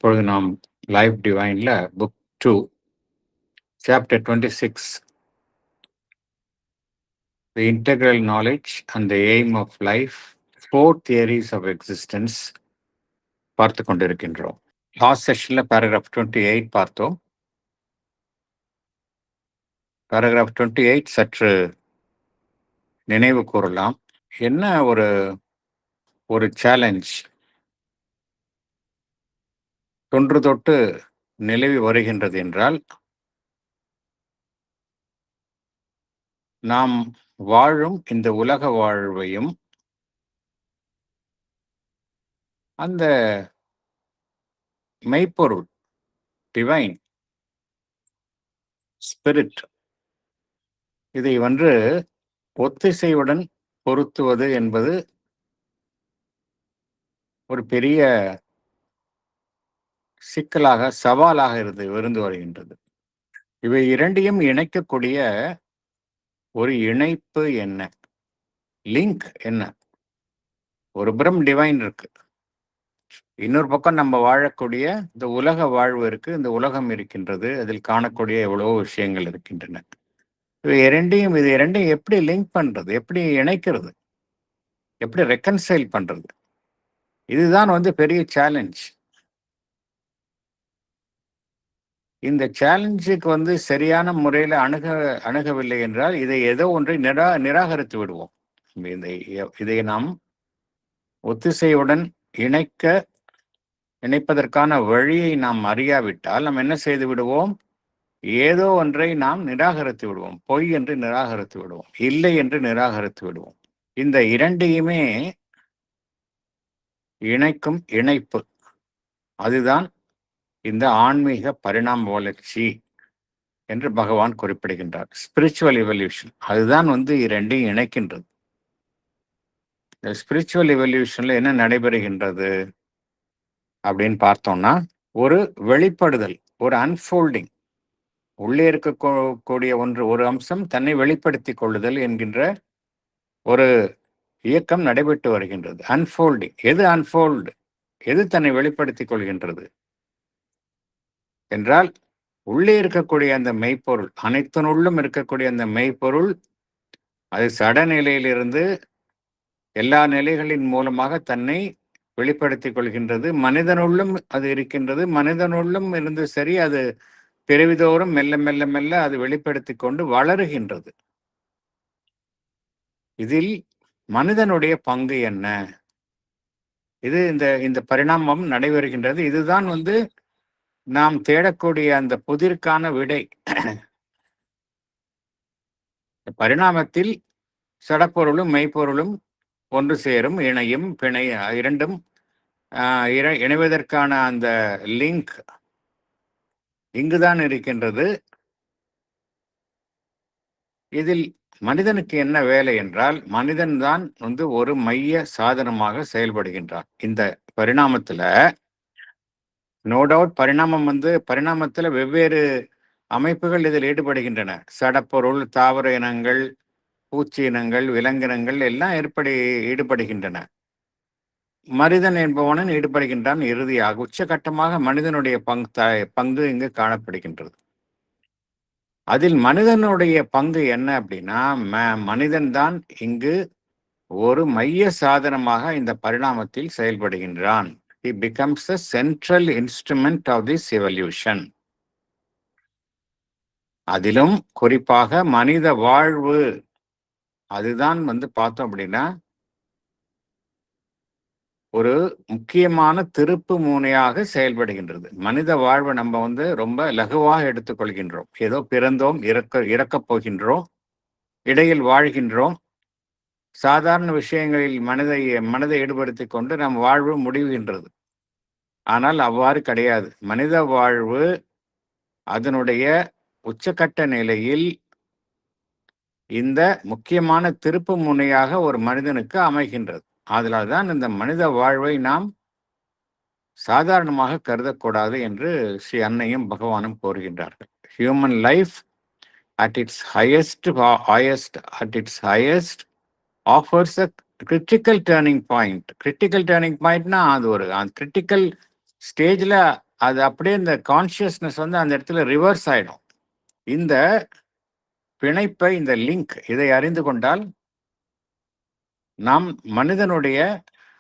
இப்பொழுது நாம் லைஃப் டிவைன்ல book 2 chapter 26 the integral knowledge and the aim of life 4 theories of existence பார்த்து கொண்டிருக்கின்றோம். லாஸ்ட் செஷன்ல பேராகிராஃப் 28 பார்த்தோம். பேராகிராஃப் 28 சற்று நினைவு கூறலாம். என்ன ஒரு சேலஞ்ச் தொன்று தொட்டு நிலவி வருகின்றது என்றால், நாம் வாழும் இந்த உலக வாழ்வையும் அந்த மெய்ப்பொருள் டிவைன் ஸ்பிரிட் இதை ஒத்திசைவுடன் பொருத்துவது என்பது ஒரு பெரிய சிக்கலாக, சவாலாக இருந்து வருகின்றது. இவை இரண்டையும் இணைக்கக்கூடிய ஒரு இணைப்பு என்ன, லிங்க் என்ன? ஒரு புறம் டிவைன் இருக்கு, இன்னொரு பக்கம் நம்ம வாழக்கூடிய இந்த உலக வாழ்வு இருக்கு, இந்த உலகம் இருக்கின்றது, அதில் காணக்கூடிய எவ்வளவோ விஷயங்கள் இருக்கின்றன. இது இரண்டையும் எப்படி லிங்க் பண்றது, எப்படி இணைக்கிறது, எப்படி ரெக்கன்சைல் பண்றது? இதுதான் பெரிய சேலஞ்ச். இந்த சேலஞ்சுக்கு சரியான முறையில் அணுகவில்லை என்றால் இதை ஏதோ ஒன்றை நிராகரித்து விடுவோம். இதை நாம் ஒத்திசைவுடன் இணைப்பதற்கான வழியை நாம் அறியாவிட்டால் நாம் என்ன செய்து விடுவோம்? ஏதோ ஒன்றை நாம் நிராகரித்து விடுவோம், பொய் என்று நிராகரித்து விடுவோம், இல்லை என்று நிராகரித்து விடுவோம். இந்த இரண்டையுமே இணைக்கும் இணைப்பு, அதுதான் இந்த ஆன்மீக பரிணாம வளர்ச்சி என்று பகவான் குறிப்பிடுகின்றார். ஸ்பிரிச்சுவல் எவல்யூஷன் அதுதான் இரண்டையும் இணைக்கின்றது. இந்த ஸ்பிரிச்சுவல் எவல்யூஷன்ல என்ன நடைபெறுகின்றது அப்படின்னு பார்த்தோம்னா, ஒரு வெளிப்படுதல், ஒரு அன்ஃபோல்டிங், உள்ளே இருக்கக்கூடிய ஒரு அம்சம் தன்னை வெளிப்படுத்திக் கொள்ளுதல் என்கின்ற ஒரு இயக்கம் நடைபெற்று வருகின்றது. அன்ஃபோல்டிங். எது அன்ஃபோல்டு, எது தன்னை வெளிப்படுத்திக் கொள்கின்றது என்றால், உள்ளே இருக்கக்கூடிய அந்த மெய்ப்பொருள், அனைத்தினுள்ளும் இருக்கக்கூடிய அந்த மெய்ப்பொருள் அது சடநிலையிலிருந்து எல்லா நிலைகளின் மூலமாக தன்னை வெளிப்படுத்திக் கொள்கின்றது. மனிதனுள்ளும் அது இருக்கின்றது. மனிதனுள்ளும் இருந்து சரி, அது பிறவிதோறும் மெல்ல மெல்ல மெல்ல அது வெளிப்படுத்தி கொண்டு வளருகின்றது. இதில் மனிதனுடைய பங்கு என்ன? இது இந்த பரிணாமம் நடைபெறுகின்றது. இதுதான் நாம் தேடக்கூடிய அந்த புதிர்க்கான விடை. பரிணாமத்தில் சடப்பொருளும் மெய்ப்பொருளும் ஒன்று சேரும், இணையும், இரண்டும் இணைவதற்கான அந்த லிங்க் இங்குதான் இருக்கின்றது. இதில் மனிதனுக்கு என்ன வேலை என்றால், மனிதன் தான் ஒரு மைய சாதனமாக செயல்படுகின்றான் இந்த பரிணாமத்துல. நோ டவுட் பரிணாமத்துல வெவ்வேறு அமைப்புகள் இதில் ஈடுபடுகின்றன. சடப்பொருள், தாவர இனங்கள், பூச்சி இனங்கள், விலங்கினங்கள் எல்லாம் ஈடுபடுகின்றன. மனிதன் என்பவனும் ஈடுபடுகின்றான். இறுதியாக உச்சகட்டமாக மனிதனுடைய பங்கு இங்கு காணப்படுகின்றது. அதில் மனிதனுடைய பங்கு என்ன அப்படின்னா, மனிதன் தான் இங்கு ஒரு மைய சாதனமாக இந்த பரிணாமத்தில் செயல்படுகின்றான். He becomes the central instrument of this evolution. அதிலும் குறிப்பாக மனித வாழ்வு, அதுதான் பார்த்தோம் அப்படின்னா ஒரு முக்கியமான திருப்பு முனையாக செயல்படுகின்றது. மனித வாழ்வை நம்ம ரொம்ப லகுவாக எடுத்துக்கொள்கின்றோம். ஏதோ பிறந்தோம், இறக்கப் போகின்றோம், இடையில் வாழ்கின்றோம், சாதாரண விஷயங்களில் மனதை ஈடுபடுத்தி கொண்டு நம் வாழ்வு முடிவுகின்றது. ஆனால் அவ்வாறு கிடையாது. மனித வாழ்வு அதனுடைய உச்சக்கட்ட நிலையில் இந்த முக்கியமான திருப்பு முனையாக ஒரு மனிதனுக்கு அமைகின்றது. அதனால்தான் இந்த மனித வாழ்வை நாம் சாதாரணமாக கருதக்கூடாது என்று ஸ்ரீ அன்னையும் பகவானும் கூறுகின்றார்கள். Human life at its highest offers a critical turning point. Critical turning pointனா அது ஒரு கிரிட்டிக்கல் ஸ்டேஜில் அது அப்படியே இந்த கான்ஷியஸ்னஸ் வந்து அந்த இடத்துல ரிவர்ஸ் ஆயிடும். இந்த பிணைப்பை, இந்த லிங்க், இதை அறிந்து கொண்டால் நாம் மனிதனுடைய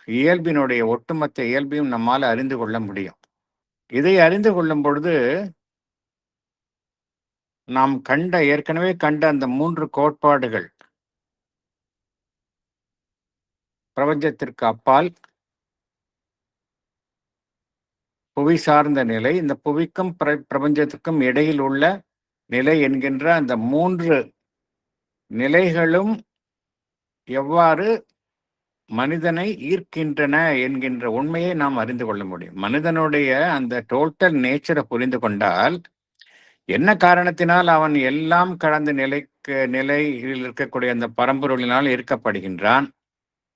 இயல்பினுடைய ஒட்டுமொத்த இயல்பையும் நம்மால் அறிந்து கொள்ள முடியும். இதை அறிந்து கொள்ளும் பொழுது நாம் ஏற்கனவே கண்ட அந்த 3 கோட்பாடுகள், பிரபஞ்சத்திற்கு அப்பால் புவி சார்ந்த நிலை, இந்த புவிக்கும் பிரபஞ்சத்துக்கும் இடையில் உள்ள நிலை என்கின்ற அந்த 3 நிலைகளும் எவ்வாறு மனிதனை ஈர்க்கின்றன என்கின்ற உண்மையை நாம் அறிந்து கொள்ள முடியும். மனிதனுடைய அந்த டோட்டல் நேச்சரை புரிந்து கொண்டால், என்ன காரணத்தினால் அவன் எல்லாம் கடந்த நிலையில் இருக்கக்கூடிய அந்த பரம்பொருளினால் ஈர்க்கப்படுகின்றான்,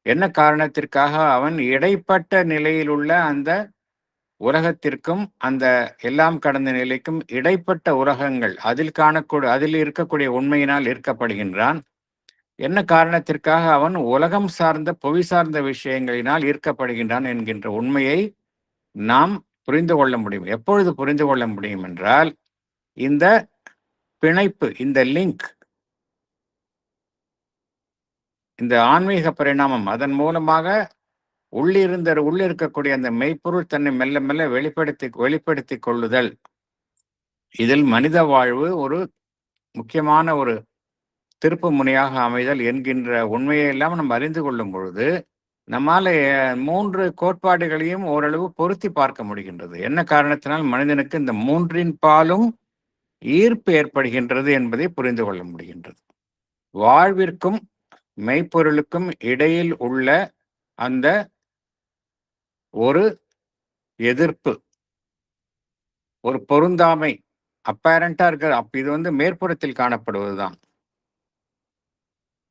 என்ன காரணத்திற்காக அவன் இடைப்பட்ட நிலையில் உள்ள அந்த உலகத்திற்கும் அந்த எல்லாம் கடந்த நிலைக்கும் இடைப்பட்ட உலகங்கள் அதில் இருக்கக்கூடிய உண்மையினால் ஈர்க்கப்படுகின்றான், என்ன காரணத்திற்காக அவன் உலகம் சார்ந்த புவி சார்ந்த விஷயங்களினால் ஈர்க்கப்படுகின்றான் என்கின்ற உண்மையை நாம் புரிந்து கொள்ள முடியும். எப்பொழுது புரிந்து கொள்ள முடியும் என்றால், இந்த பிணைப்பு, இந்த லிங்க், இந்த ஆன்மீக பரிணாமம், அதன் மூலமாக உள்ளிருக்கக்கூடிய அந்த மெய்ப்பொருள் தன்னை மெல்ல மெல்ல வெளிப்படுத்தி கொள்ளுதல், இதில் மனித வாழ்வு ஒரு முக்கியமான ஒரு திருப்பு முனையாக அமைதல் என்கின்ற உண்மையெல்லாம் நம்ம அறிந்து கொள்ளும் பொழுது நம்மால 3 கோட்பாடுகளையும் ஓரளவு பொருத்தி பார்க்க முடிகின்றது. என்ன காரணத்தினால் மனிதனுக்கு இந்த 3 பாலும் ஈர்ப்பு ஏற்படுகின்றது என்பதை புரிந்து கொள்ள முடிகின்றது. வாழ்விற்கும் மெய்ப்பொருளுக்கும் இடையில் உள்ள அந்த ஒரு எதிர்ப்பு, ஒரு பொருந்தாமை அப்பேரண்டா இருக்கிற, இது வந்து மேற்புறத்தில் காணப்படுவதுதான்.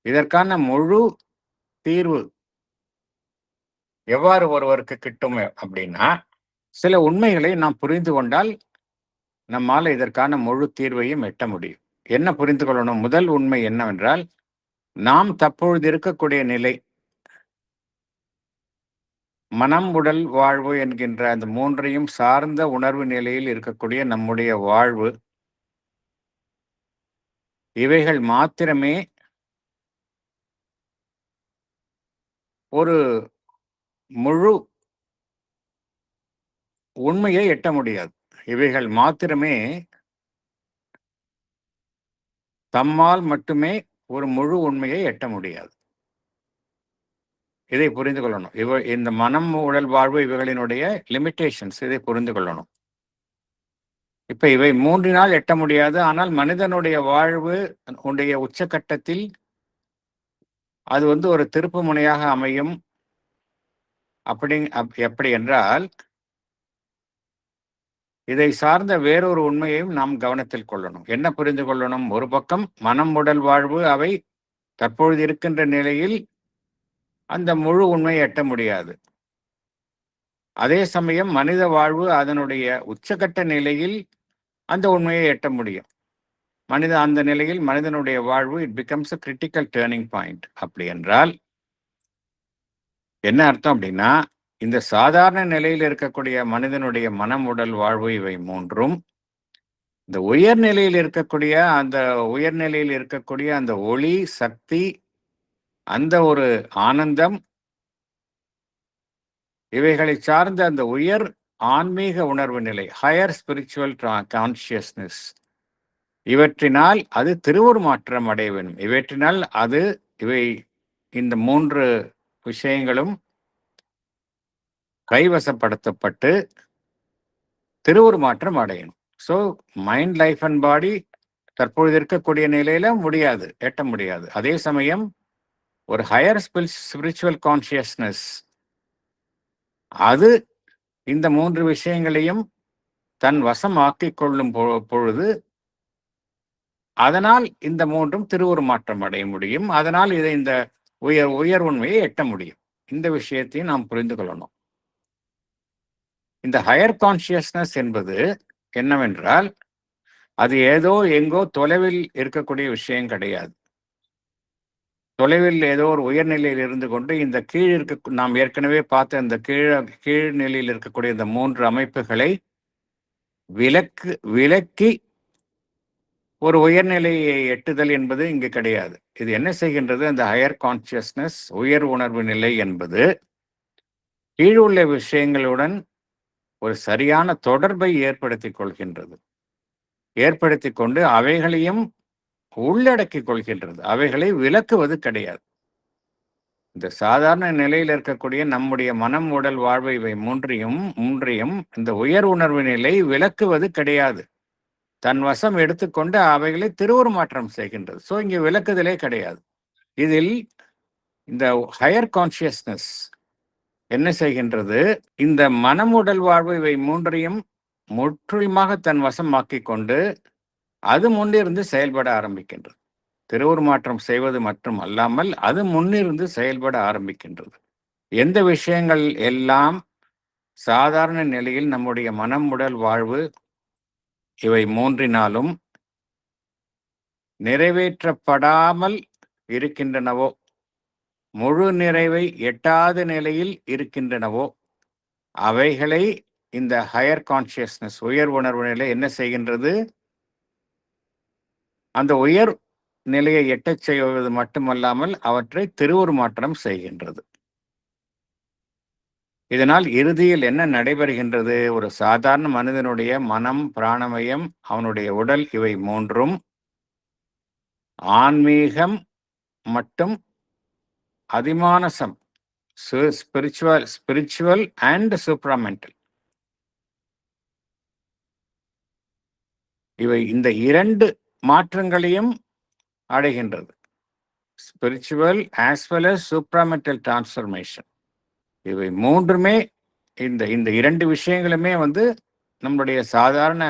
இதற்கான முழு தீர்வு எவ்வாறு ஒருவருக்கு கிட்டும் அப்படின்னா, சில உண்மைகளை நாம் புரிந்து கொண்டால் நம்மால் இதற்கான முழு தீர்வையும் எட்ட முடியும். என்ன புரிந்து கொள்ளணும்? முதல் உண்மை என்னவென்றால், நாம் தற்பொழுது இருக்கக்கூடிய நிலை, மனம் உடல் வாழ்வு என்கின்ற அந்த 3ஐயும் சார்ந்த உணர்வு நிலையில் இருக்கக்கூடிய நம்முடைய வாழ்வு, இவைகள் மாத்திரமே ஒரு முழு உண்மையை எட்ட முடியாது. இவைகள் மாத்திரமே தம்மால் மட்டுமே ஒரு முழு உண்மையை எட்ட முடியாது. இதை புரிந்து கொள்ளணும். இந்த மனம் உடல் வாழ்வு இவைகளினுடைய லிமிட்டேஷன்ஸ், இதை புரிந்து கொள்ளணும். இப்ப இவை 3 எட்ட முடியாது. ஆனால் மனிதனுடைய வாழ்வு உடைய உச்சகட்டத்தில் அது வந்து ஒரு திருப்பு முனையாக அமையும். எப்படி என்றால், இதை சார்ந்த வேறொரு உண்மையையும் நாம் கவனத்தில் கொள்ளணும். என்ன புரிந்து கொள்ளணும்? ஒரு பக்கம் மனம் உடல் வாழ்வு அவை தற்பொழுது இருக்கின்ற நிலையில் அந்த முழு உண்மையை எட்ட முடியாது. அதே சமயம் மனித வாழ்வு அதனுடைய உச்சகட்ட நிலையில் அந்த உண்மையை எட்ட முடியும். அந்த நிலையில் மனிதனுடைய வாழ்வு it becomes a critical turning point. அப்படி என்றால் என்ன அர்த்தம் அப்படின்னா, இந்த சாதாரண நிலையில் இருக்கக்கூடிய மனிதனுடைய மனம் உடல் வாழ்வு இவை 3ம் இந்த உயர்நிலையில் இருக்கக்கூடிய அந்த ஒளி சக்தி, அந்த ஒரு ஆனந்தம், இவைகளை சார்ந்த அந்த உயர் ஆன்மீக உணர்வு நிலை, ஹையர் ஸ்பிரிச்சுவல் கான்சியஸ்னஸ், இவற்றினால் அது திருவுருமாற்றம் அடைய வேண்டும். இவற்றினால் இந்த 3 விஷயங்களும் கைவசப்படுத்தப்பட்டு திருவுருமாற்றம் அடையணும். So mind, life and body தற்பொழுது இருக்கக்கூடிய நிலையில எட்ட முடியாது. அதே சமயம் ஒரு ஹையர் ஸ்பிரிச்சுவல் கான்சியஸ்னஸ் அது இந்த 3 விஷயங்களையும் தன் வசம் ஆக்கிக் கொள்ளும் பொழுது அதனால் இந்த 3ம் திருவுருமாற்றம் அடைய முடியும். அதனால் இந்த உயர் உண்மையை எட்ட முடியும். இந்த விஷயத்தையும் நாம் புரிந்து கொள்ளணும். இந்த ஹையர் கான்சியஸ்னஸ் என்பது என்னவென்றால், அது ஏதோ எங்கோ தொலைவில் இருக்கக்கூடிய விஷயம் கிடையாது. தொலைவில் ஏதோ ஒரு உயர்நிலையில் இருந்து கொண்டு இந்த நாம் ஏற்கனவே பார்த்த இந்த கீழ் நிலையில் இருக்கக்கூடிய இந்த 3 அமைப்புகளை விலக்கி ஒரு உயர்நிலையை எட்டுதல் என்பது இங்கு கிடையாது. இது என்ன செய்கின்றது? அந்த ஹையர் கான்சியஸ்னஸ், உயர் உணர்வு நிலை என்பது கீழுள்ள விஷயங்களுடன் ஒரு சரியான தொடர்பை ஏற்படுத்திக் கொள்கின்றது. ஏற்படுத்திக் கொண்டு அவைகளையும் உள்ளடக்கிக் கொள்கின்றது. அவைகளை விலக்குவது கிடையாது. இந்த சாதாரண நிலையில் இருக்கக்கூடிய நம்முடைய மனம், உடல், வாழ்வு இவை மூன்றையும் இந்த உயர் உணர்வு நிலை விலக்குவது கிடையாது. தன் வசம் எடுத்துக்கொண்டு அவைகளை திருவுருமாற்றம் செய்கின்றது. ஸோ இங்கே விலக்குதலே கிடையாது. இதில் இந்த ஹையர் கான்சியஸ்னஸ் என்ன செய்கின்றது? இந்த மனம், உடல், வாழ்வு இவை மூன்றையும் முற்றிலுமாக தன் வசமாக்கிக் கொண்டு அது முன்னிருந்து செயல்பட ஆரம்பிக்கின்றது. திருவுருமாற்றம் செய்வது மட்டும் அல்லாமல் அது முன்னிருந்து செயல்பட ஆரம்பிக்கின்றது. எந்த விஷயங்கள் எல்லாம் சாதாரண நிலையில் நம்முடைய மனம், உடல், வாழ்வு இவை மூன்றினாலும் நிறைவேற்றப்படாமல் இருக்கின்றனவோ, முழு நிறைவை எட்டாத நிலையில் இருக்கின்றனவோ, அவைகளை இந்த ஹையர் கான்சியஸ்னஸ், உயர் உணர்வு நிலை என்ன செய்கின்றது? அந்த உயர் நிலையை எட்டச் செய்வது மட்டுமல்லாமல் அவற்றை திருவுருமாற்றம் செய்கின்றது. இதனால் இறுதியில் என்ன நடைபெறுகின்றது? ஒரு சாதாரண மனிதனுடைய மனம், பிராணமயம், அவனுடைய உடல் இவை மூன்றும் ஆன்மீகம் மட்டும் அதிமானசம், ஸ்பிரிச்சுவல் அண்ட் சூப்ராமெண்டல், இவை இந்த இரண்டு மாற்றங்களையும் அடைகின்றது. Spiritual as well as supramental transformation. இவை மூன்றுமே இந்த இரண்டு விஷயங்களுமே நம்முடைய சாதாரண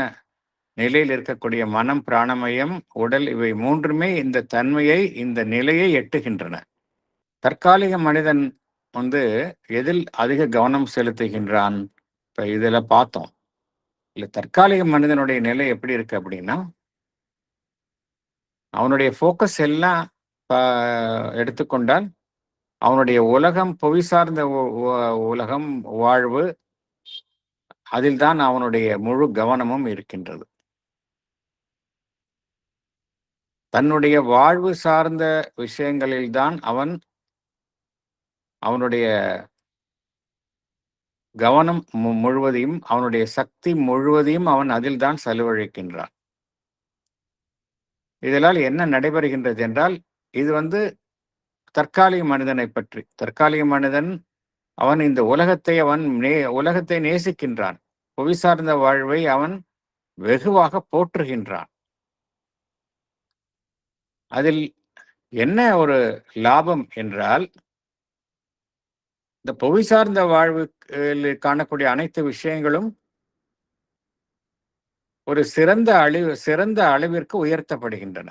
நிலையில் இருக்கக்கூடிய மனம், பிராணமயம், உடல் இவை மூன்றுமே இந்த தன்மையை, இந்த நிலையை எட்டுகின்றன. தற்காலிக மனிதன் எதில் அதிக கவனம் செலுத்துகின்றான்? இப்ப இதுல பார்த்தோம். இல்ல, தற்காலிக மனிதனுடைய நிலை எப்படி இருக்கு அப்படின்னா, அவனுடைய ஃபோக்கஸ் எல்லாம் எடுத்துக்கொண்டால் அவனுடைய உலகம், புவி சார்ந்த உலகம், வாழ்வு, அதில் தான் அவனுடைய முழு கவனமும் இருக்கின்றது. தன்னுடைய வாழ்வு சார்ந்த விஷயங்களில்தான் அவனுடைய கவனம் முழுவதையும், அவனுடைய சக்தி முழுவதையும் அவன் அதில் தான் செலவழிக்கின்றான். இதனால் என்ன நடைபெறுகின்றது என்றால், இது தற்காலிக மனிதனை பற்றி. தற்காலிக மனிதன் அவன் இந்த உலகத்தை உலகத்தை நேசிக்கின்றான். புவி சார்ந்த வாழ்வை அவன் வெகுவாக போற்றுகின்றான். அதில் என்ன ஒரு லாபம் என்றால், இந்த புவி சார்ந்த வாழ்வு காணக்கூடிய அனைத்து விஷயங்களும் ஒரு சிறந்த அளவிற்கு உயர்த்தப்படுகின்றன.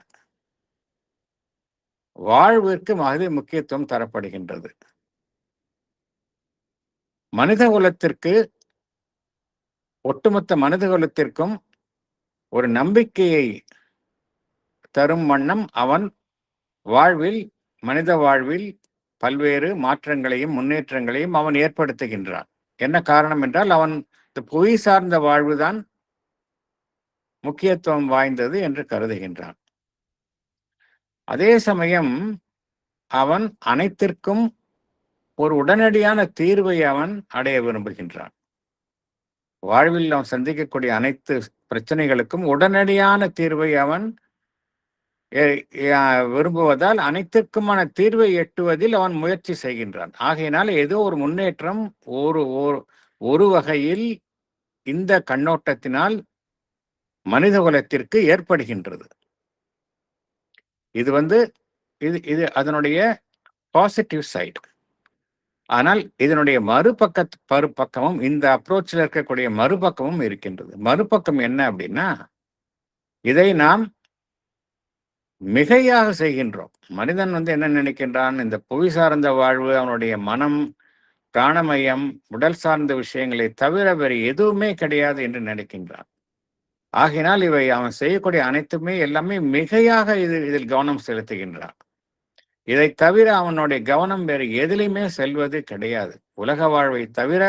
வாழ்விற்கு அது முக்கியத்துவம் தரப்படுகின்றது. மனித குலத்திற்கு, ஒட்டுமொத்த மனித குலத்திற்கும் ஒரு நம்பிக்கையை தரும் வண்ணம் அவன் மனித வாழ்வில் பல்வேறு மாற்றங்களையும் முன்னேற்றங்களையும் அவன் ஏற்படுத்துகின்றான். என்ன காரணம் என்றால், அவன் இந்த புவி சார்ந்த வாழ்வுதான் முக்கியத்துவம் வாய்ந்தது என்று கருதுகின்றான். அதே சமயம் அவன் அனைத்திற்கும் ஒரு உடனடியான தீர்வை அவன் அடைய விரும்புகின்றான். வாழ்வில் அவன் சந்திக்கக்கூடிய அனைத்து பிரச்சனைகளுக்கும் உடனடியான தீர்வை அவன் விரும்புவதால் அனைத்திற்குமான தீர்வை எட்டுவதில் அவன் முயற்சி செய்கின்றான். ஆகையினால் ஏதோ ஒரு முன்னேற்றம் ஒரு வகையில் இந்த கண்ணோட்டத்தினால் மனித குலத்திற்கு ஏற்படுகின்றது. இது அதனுடைய பாசிட்டிவ் சைடு. ஆனால் இதனுடைய மறுபக்கமும், இந்த அப்ரோச்சில் இருக்கக்கூடிய மறுபக்கமும் இருக்கின்றது. மறுபக்கம் என்ன அப்படின்னா, இதை நாம் மிகையாக செய்கின்றோம். மனிதன் என்ன நினைக்கின்றான்? இந்த புவி சார்ந்த வாழ்வு, அவனுடைய மனம், பிராணமயம், உடல் சார்ந்த விஷயங்களை தவிர வேறு எதுவுமே கிடையாது என்று நினைக்கின்றான். ஆகினால் இவை அவன் செய்யக்கூடிய அனைத்துமே எல்லாமே மிகையாக இதில் கவனம் செலுத்துகின்றான். இதை தவிர அவனுடைய கவனம் வேறு எதிலையுமே செல்வது கிடையாது. உலக வாழ்வை தவிர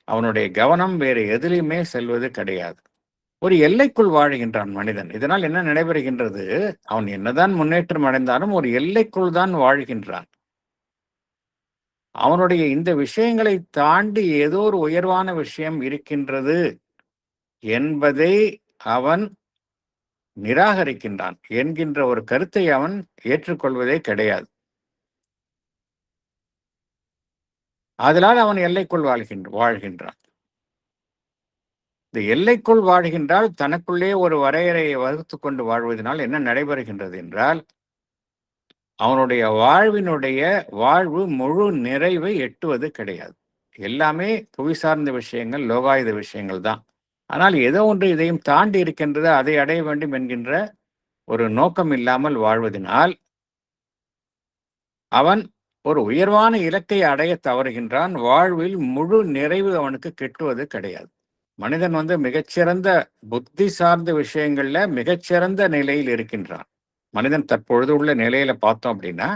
அவனுடைய கவனம் வேறு எதிலையுமே செல்வது கிடையாது. ஒரு எல்லைக்குள் வாழுகின்றான் மனிதன். இதனால் என்ன நடைபெறுகின்றது? அவன் என்னதான் முன்னேற்றம் அடைந்தாலும் ஒரு எல்லைக்குள் தான் வாழ்கின்றான். அவனுடைய இந்த விஷயங்களை தாண்டி ஏதோ ஒரு உயர்வான விஷயம் இருக்கின்றது என்பதை அவன் நிராகரிக்கின்றான் என்கின்ற ஒரு கருத்தை அவன் ஏற்றுக்கொள்வதே கிடையாது. அதனால் அவன் எல்லைக்குள் வாழ்கின்றான். இந்த எல்லைக்குள் வாழ்கின்றால் தனக்குள்ளே ஒரு வரையறையை வகுத்து கொண்டு வாழ்வதனால் என்ன நடைபெறுகின்றது என்றால், அவனுடைய வாழ்வு முழு நிறைவை எட்டுவது கிடையாது. எல்லாமே புவி சார்ந்த விஷயங்கள், லோகாயுத விஷயங்கள் தான். ஆனால் ஏதோ ஒன்று இதையும் தாண்டி இருக்கின்றது, அதை அடைய வேண்டும் என்கின்ற ஒரு நோக்கம் இல்லாமல் வாழ்வதனால் அவன் ஒரு உயர்வான இலக்கை அடைய தவறுகின்றான். வாழ்வில் முழு நிறைவு அவனுக்கு கிட்டுவது கிடையாது. மனிதன் மிகச்சிறந்த புத்தி சார்ந்த விஷயங்கள்ல மிகச்சிறந்த நிலையில் இருக்கின்றான். மனிதன் தற்பொழுது உள்ள நிலையில பார்த்தோம் அப்படின்னா,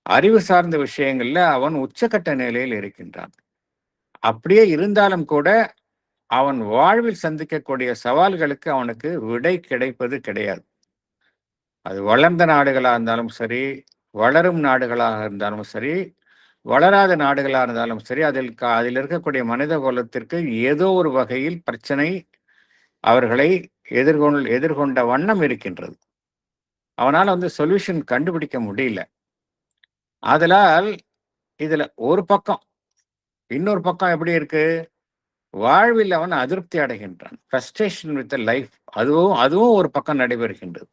அறிவு சார்ந்த விஷயங்கள்ல அவன் உச்சக்கட்ட நிலையில் இருக்கின்றான். அப்படியே இருந்தாலும் கூட அவன் வாழ்வில் சந்திக்கக்கூடிய சவால்களுக்கு அவனுக்கு விடை கிடைப்பது கிடையாது. அது வளர்ந்த நாடுகளா இருந்தாலும் சரி, வளரும் நாடுகளாக இருந்தாலும் சரி, வளராத நாடுகளாக இருந்தாலும் சரி, அதில் இருக்கக்கூடிய மனித குலத்திற்கு ஏதோ ஒரு வகையில் பிரச்சனை அவர்களை எதிர்கொண்ட வண்ணம் இருக்கின்றது. அவனால் சொல்யூஷன் கண்டுபிடிக்க முடியல. ஆதலால் இதுல ஒரு பக்கம், இன்னொரு பக்கம் எப்படி இருக்கு? வாழ்வில் அவன் அதிருப்தி அடைகின்றான். Frustration with life. அதுவும் ஒரு பக்கம் நடைபெறுகின்றது.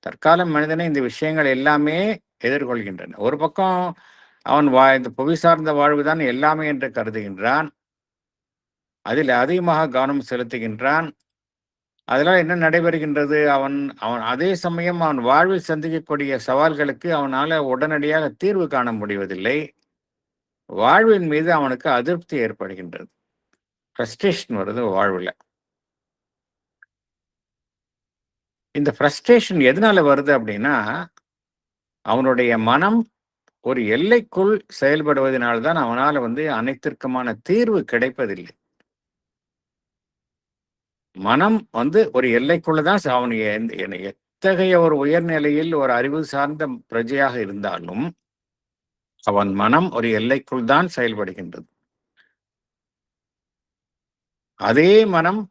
தற்கால மனிதனை இந்த விஷயங்கள் எல்லாமே எதிர்கொள்கின்றன. ஒரு பக்கம் அவன் இந்த புவி சார்ந்த வாழ்வுதான் எல்லாமே என்று கருதுகின்றான். அதில் அதிகமாக கவனம் செலுத்துகின்றான். அதனால் என்ன நடைபெறுகின்றது? அவன் அதே சமயம் அவன் வாழ்வில் சந்திக்கக்கூடிய சவால்களுக்கு அவனால் உடனடியாக தீர்வு காண முடிவதில்லை. வாழ்வின் மீது அவனுக்கு அதிருப்தி ஏற்படுகின்றது. ஃப்ரஸ்ட்ரேஷன் வருது வாழ்வில். இந்த ஃப்ரஸ்ட்ரேஷன் எதனால வருது அப்படின்னா, அவனுடைய மனம் ஒரு எல்லைக்குள் செயல்படுவதனால்தான் அவனால் அனைத்திற்குமான தீர்வு கிடைப்பதில்லை. மனம் ஒரு எல்லைக்குள்ளதான் அவன் எத்தகைய ஒரு உயர்நிலையில் ஒரு அறிவு சார்ந்த பிரஜையாக இருந்தாலும் அவன் மனம் ஒரு எல்லைக்குள் தான் செயல்படுகின்றது. அதே மனம்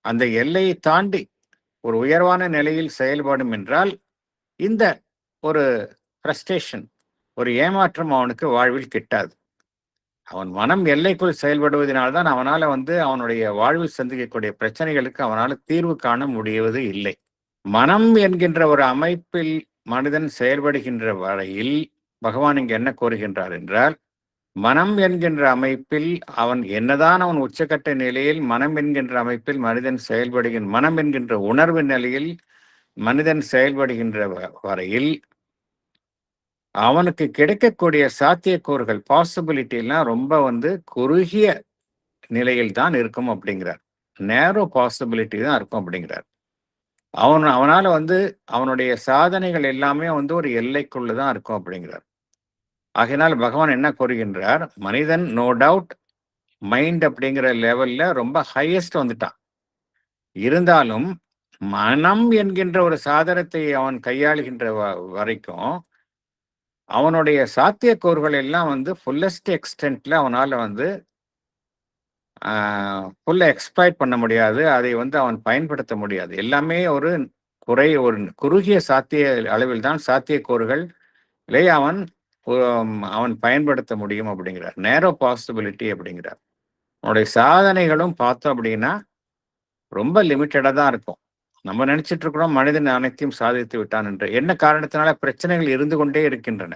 அந்த எல்லையை தாண்டி ஒரு உயர்வான நிலையில் செயல்படும் என்றால் இந்த ஒரு ஃப்ரஸ்ட்ரேஷன், ஒரு ஏமாற்றம் அவனுக்கு வாழ்வில் கிட்டாது. அவன் மனம் எல்லைக்குள் செயல்படுவதனால்தான் அவனால் அவனுடைய வாழ்வில் சந்திக்கக்கூடிய பிரச்சனைகளுக்கு அவனால் தீர்வு காண முடிவது இல்லை. மனம் என்கின்ற ஒரு அமைப்பில் மனிதன் செயல்படுகின்ற வரையில் பகவான் இங்கு என்ன கூறுகின்றார் என்றால், மனம் என்கின்ற அமைப்பில் அவன் என்னதான் அவன் உச்சக்கட்ட நிலையில் மனம் என்கின்ற அமைப்பில் மனம் என்கின்ற உணர்வு நிலையில் மனிதன் செயல்படுகின்ற வரையில் அவனுக்கு கிடைக்கக்கூடிய சாத்தியக்கூறுகள், பாசிபிலிட்டி எல்லாம் ரொம்ப குறுகிய நிலையில் தான் இருக்கும் அப்படிங்கிறார். நேரோ பாசிபிலிட்டி தான் இருக்கும் அப்படிங்கிறார். அவனால அவனுடைய சாதனைகள் எல்லாமே ஒரு எல்லைக்குள்ள தான் இருக்கும் அப்படிங்கிறார். ஆகையினால் பகவான் என்ன கூறுகின்றார்? மனிதன் நோ டவுட் மைண்ட் அப்படிங்கிற லெவல்ல ரொம்ப ஹையஸ்ட் வந்துட்டான். இருந்தாலும் மனம் என்கின்ற ஒரு சாதனத்தை அவன் கையாளுகின்ற வரைக்கும் அவனுடைய சாத்தியக்கூறுகள் எல்லாம் ஃபுல்லஸ்ட் எக்ஸ்டென்ட்ல அவனால் ஃபுல்லா எக்ஸ்ப்ளாய்ட் பண்ண முடியாது. அதை அவன் பயன்படுத்த முடியாது. எல்லாமே ஒரு குறுகிய சாத்திய அளவில் தான் சாத்தியக்கூறுகளை அவன் பயன்படுத்த முடியும் அப்படிங்கிறார். நேரோ பாசிபிலிட்டி அப்படிங்கிறார். அவனுடைய சாதனைகளும் பார்த்தோம் அப்படின்னா ரொம்ப லிமிட்டடாக தான் இருக்கும். நம்ம நினைச்சிட்டு இருக்கிறோம் மனிதன் அனைத்தையும் சாதித்து விட்டான் என்று. என்ன காரணத்தினால பிரச்சனைகள் இருந்து கொண்டே இருக்கின்றன.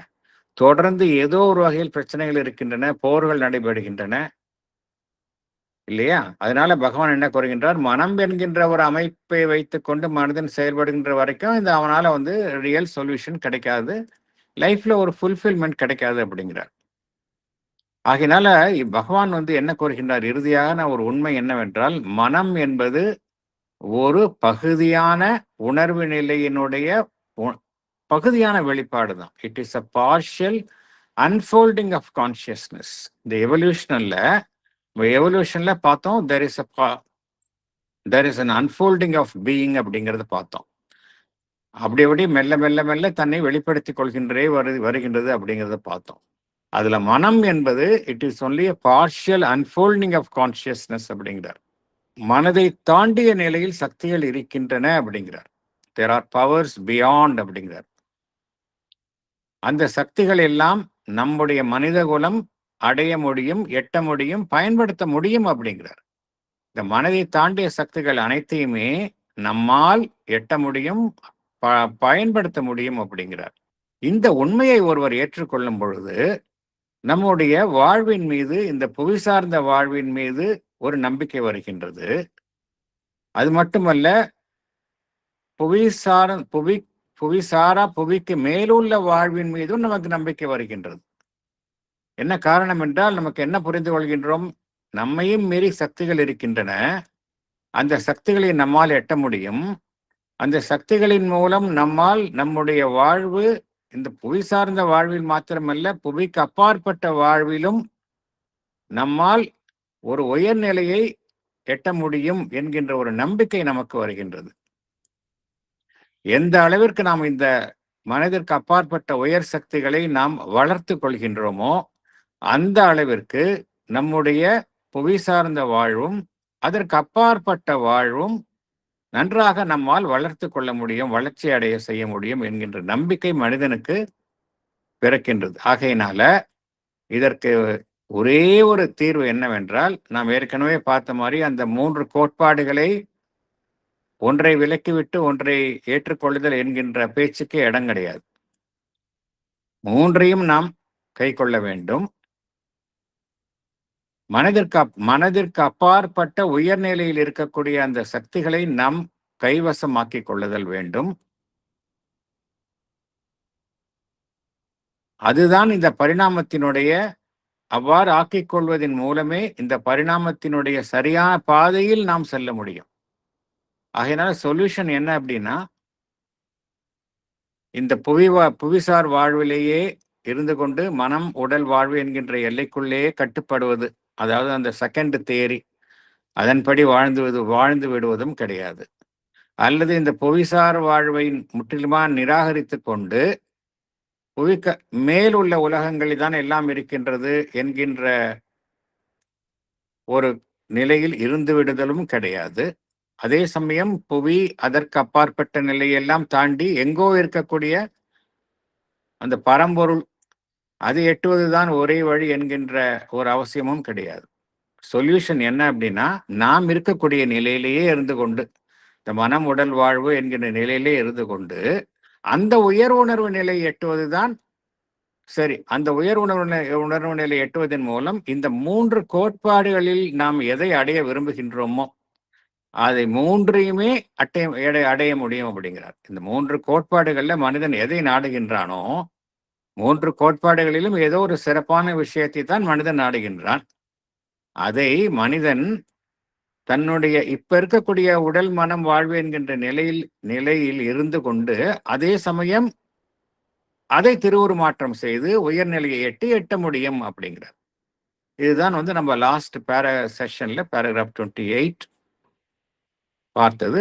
தொடர்ந்து ஏதோ ஒரு வகையில் பிரச்சனைகள் இருக்கின்றன, போர்கள் நடைபெறுகின்றன இல்லையா? அதனால பகவான் என்ன கூறுகின்றார்? மனம் என்கின்ற ஒரு அமைப்பை வைத்துக்கொண்டு மனிதன் செயல்படுகின்ற வரைக்கும் இந்த அவனால ரியல் சொல்யூஷன் கிடைக்காது, லைஃப்ல ஒரு ஃபுல்ஃபில்மெண்ட் கிடைக்காது அப்படிங்கிறார். ஆகையினால பகவான் என்ன கூறுகின்றார்? இறுதியான ஒரு உண்மை என்னவென்றால், மனம் என்பது ஒரு பகுதியான உணர்வு நிலையினுடைய பகுதியான வெளிப்பாடு தான். It is a partial unfolding of consciousness. இந்த எவல்யூஷன்ல பார்த்தோம், there is there is an unfolding of being அப்படிங்கிறத பார்த்தோம். அப்படி மெல்ல மெல்ல மெல்ல தன்னை வெளிப்படுத்திக் கொள்கின்றே வருகின்றது அப்படிங்கிறத பார்த்தோம். அதுல மனம் என்பது it is only a partial unfolding of consciousness அப்படிங்கிறார். மனதை தாண்டிய நிலையில் சக்திகள் இருக்கின்றன அப்படிங்கிறார். there are powers beyond அப்படிங்கிறார். அந்த சக்திகள் எல்லாம் நம்முடைய மனித குலம் அடைய முடியும், எட்ட முடியும், பயன்படுத்த முடியும் அப்படிங்கிறார். இந்த மனதை தாண்டிய சக்திகள் அனைத்தையுமே நம்மால் எட்ட முடியும், பயன்படுத்த முடியும் அப்படிங்கிறார். இந்த உண்மையை ஒருவர் ஏற்றுக்கொள்ளும் பொழுது நம்முடைய வாழ்வின் மீது, இந்த புவி சார்ந்த வாழ்வின் மீது ஒரு நம்பிக்கை வருகின்றது. அது மட்டுமல்ல, புவிசாரா புவிக்கு மேலுள்ள வாழ்வின் மீதும் நமக்கு நம்பிக்கை வருகின்றது. என்ன காரணம் என்றால், நமக்கு என்ன புரிந்து கொள்கின்றோம்? நம்மையும் மீறி சக்திகள் இருக்கின்றன. அந்த சக்திகளை நம்மால் எட்ட முடியும். அந்த சக்திகளின் மூலம் நம்மால் நம்முடைய வாழ்வு, இந்த புவி சார்ந்த வாழ்வில் மாத்திரமல்ல, புவிக்கு அப்பாற்பட்ட வாழ்விலும் நம்மால் ஒரு உயர்நிலையை எட்ட முடியும் என்கின்ற ஒரு நம்பிக்கை நமக்கு வருகின்றது. எந்த அளவிற்கு நாம் இந்த மனதிற்கு அப்பாற்பட்ட உயர் சக்திகளை நாம் வளர்த்து கொள்கின்றோமோ அந்த அளவிற்கு நம்முடைய புவி சார்ந்த வாழ்வும் அதற்கு அப்பாற்பட்ட வாழ்வும் நன்றாக நம்மால் வளர்த்து கொள்ள முடியும், வளர்ச்சி அடைய செய்ய முடியும் என்கின்ற நம்பிக்கை மனிதனுக்கு பிறக்கின்றது. ஆகையினால இதற்கு ஒரே ஒரு தீர்வு என்னவென்றால், நாம் ஏற்கனவே பார்த்த மாதிரி அந்த 3 கோட்பாடுகளை ஒன்றை விலக்கிவிட்டு ஒன்றை ஏற்றுக்கொள்ளுதல் என்கின்ற பேச்சுக்கு இடம் கிடையாது. 3ஐயும் நாம் கை கொள்ள வேண்டும். மனதிற்கு அப்பாற்பட்ட உயர்நிலையில் இருக்கக்கூடிய அந்த சக்திகளை நாம் கைவசமாக்கிக் கொள்ளுதல் வேண்டும். அதுதான் இந்த பரிணாமத்தினுடைய, அவ்வாறு ஆக்கிக் கொள்வதன் மூலமே இந்த பரிணாமத்தினுடைய சரியான பாதையில் நாம் செல்ல முடியும். ஆகையினால சொல்யூஷன் என்ன அப்படின்னா, இந்த புவிசார் வாழ்விலேயே இருந்து கொண்டு மனம் உடல் வாழ்வு என்கின்ற எல்லைக்குள்ளேயே கட்டுப்படுவது, அதாவது அந்த செகண்ட் தியரி, அதன்படி வாழ்ந்து விடுவதும் கிடையாது. அல்லது இந்த புவிசார் வாழ்வை முற்றிலுமாக நிராகரித்து கொண்டு புவிக்கு மேல் உள்ள உலகங்களில் தான் எல்லாம் இருக்கின்றது என்கின்ற ஒரு நிலையில் இருந்து விடுதலும் கிடையாது. அதே சமயம் புவி அதற்கு அப்பாற்பட்ட நிலையெல்லாம் தாண்டி எங்கோ இருக்கக்கூடிய அந்த பரம்பொருள், அது எட்டுவதுதான் ஒரே வழி என்கின்ற ஒரு அவசியமும் கிடையாது. சொல்யூஷன் என்ன அப்படின்னா, நாம் இருக்கக்கூடிய நிலையிலேயே இருந்து கொண்டு, இந்த மனம் உடல் வாழ்வு என்கின்ற நிலையிலே இருந்து கொண்டு அந்த உயர் உணர்வு நிலை எட்டுவதுதான் சரி. அந்த உயர் உணர்வு நிலை எட்டுவதன் மூலம் இந்த 3 கோட்பாடுகளில் நாம் எதை அடைய விரும்புகின்றோமோ அதை 3ஐயுமே அடைய முடியும் அப்படிங்கிறார். இந்த 3 கோட்பாடுகள்ல மனிதன் எதை நாடுகின்றானோ, 3 கோட்பாடுகளிலும் ஏதோ ஒரு சிறப்பான விஷயத்தை தான் மனிதன் நாடுகின்றான். அதை மனிதன் தன்னுடைய இப்ப இருக்கக்கூடிய உடல் மனம் வாழ்வு என்கின்ற நிலையில் இருந்து கொண்டு அதே சமயம் அதை திருவுருமாற்றம் செய்து உயர்நிலையை எட்ட முடியும் அப்படிங்கிறார். இதுதான் நம்ம லாஸ்ட் செஷன்ல paragraph 28 பார்த்தது.